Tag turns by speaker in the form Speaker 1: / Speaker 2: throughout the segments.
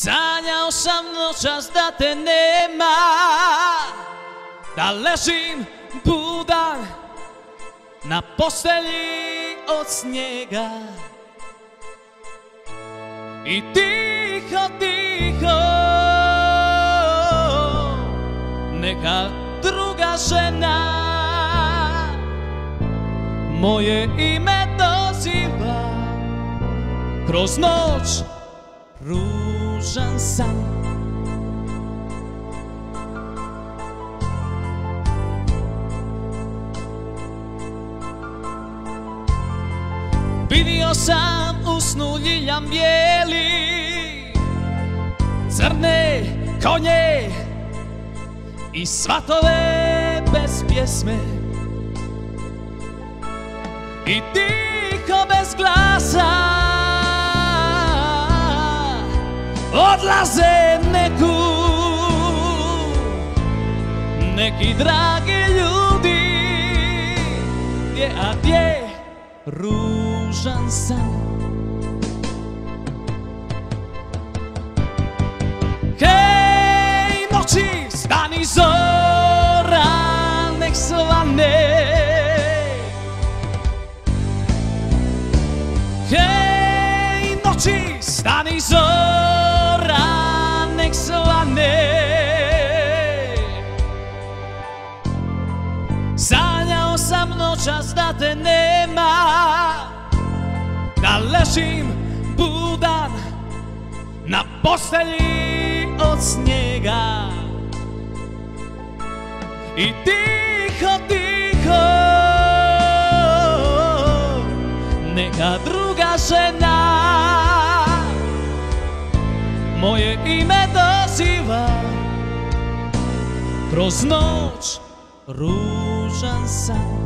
Speaker 1: Sanjao sam noćas da te nema, da ležim budan na postelji od snijega i tiho, tiho neka druga žena moje ime doziva kroz noć, ružan san. Vidio sam u snu ljiljam bijeli, crne konje i svatove bez pjesme i tiho bez glasa odlaze neki dragi ljudi. Gdje, a gdje ružan san? Hej noći, stani zora, nek svane. Hej noći, stani zora, nek svane. Sanjao sam noćas da te nema, da ležim budan na postelji od snijega i tiho, tiho neka druga žena moje ime doziva kroz noć, ružan san.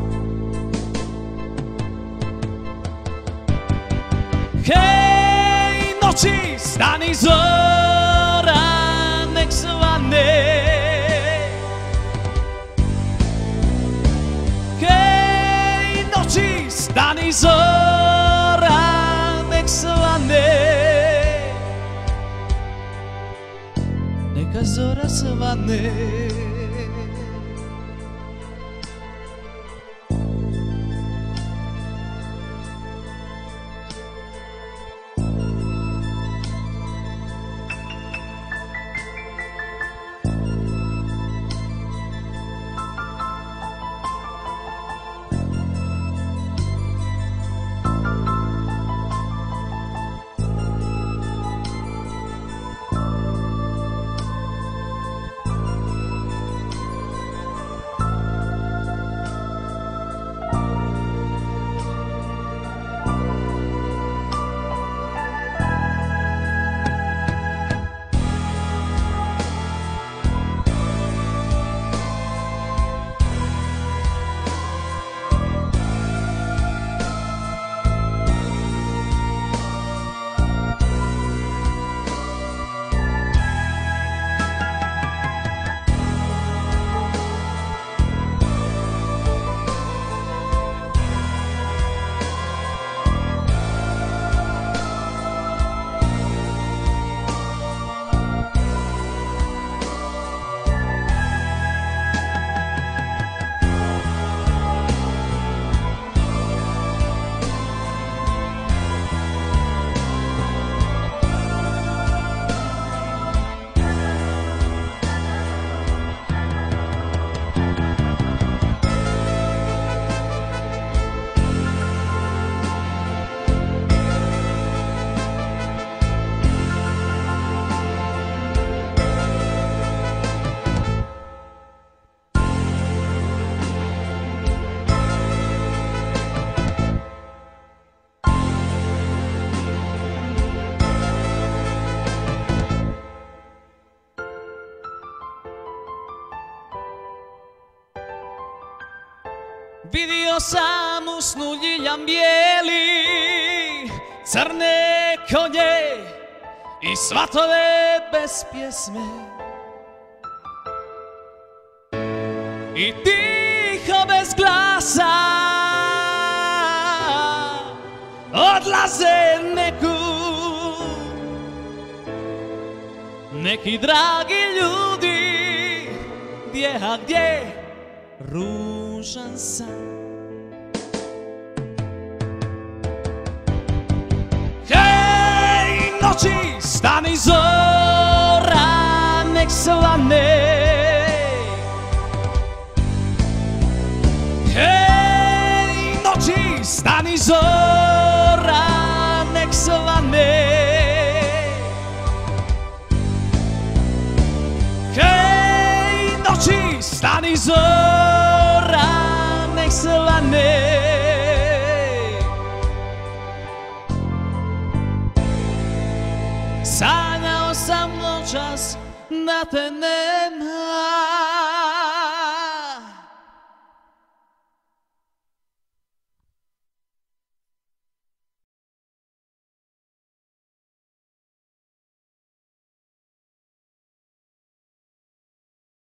Speaker 1: Hej noći, stani zora, nek svane. Hej noći, stani zora, nek svane. Neka zora svane. Vidio sam u snu ljiljam bijeli, crne konje i svatove bez pjesme i tiho bez glasa odlaze neki dragi ljudi, gdje, a gdje ružan san. Hej, noći, stani zora, nek svane. Hej, noći, stani zora, nek svane. Hej, noći, stani zora, nek svane. Sanjao sam noćas da te nema.